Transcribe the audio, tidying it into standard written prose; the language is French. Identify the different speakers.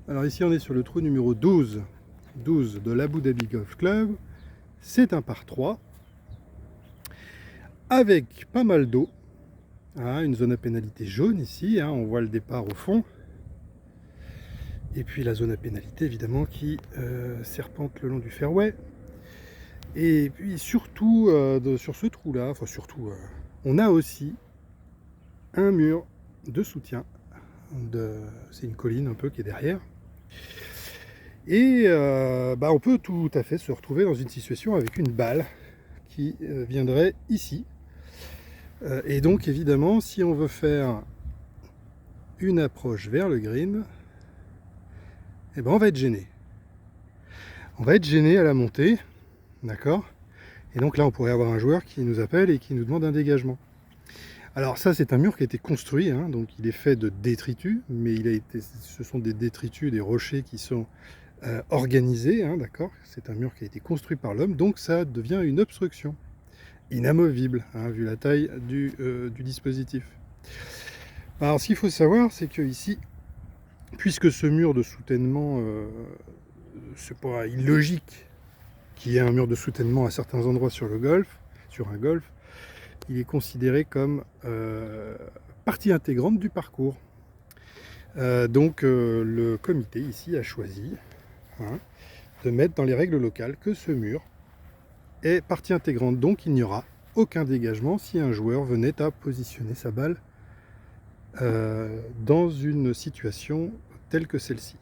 Speaker 1: Alors ici on est sur le trou numéro 12 de l'Abu Dhabi Golf Club. C'est un par 3 avec pas mal d'eau, une zone à pénalité jaune ici, on voit le départ au fond, et puis la zone à pénalité évidemment qui serpente le long du fairway. Et puis surtout sur ce trou là, on a aussi un mur de soutien, c'est une colline un peu qui est derrière. Et on peut tout à fait se retrouver dans une situation avec une balle qui viendrait ici. Et donc évidemment, si on veut faire une approche vers le green, on va être gêné. On va être gêné à la montée, d'accord? Et donc là, on pourrait avoir un joueur qui nous appelle et qui nous demande un dégagement. Alors ça, c'est un mur qui a été construit, donc il est fait de détritus, mais ce sont des détritus, des rochers qui sont organisés, d'accord? C'est un mur qui a été construit par l'homme, donc ça devient une obstruction inamovible, vu la taille du dispositif. Alors ce qu'il faut savoir, c'est que ici, puisque ce mur de soutènement, c'est pas illogique qu'il y ait un mur de soutènement à certains endroits sur un golf, il est considéré comme partie intégrante du parcours. Donc le comité ici a choisi de mettre dans les règles locales que ce mur est partie intégrante, donc il n'y aura aucun dégagement si un joueur venait à positionner sa balle dans une situation telle que celle-ci.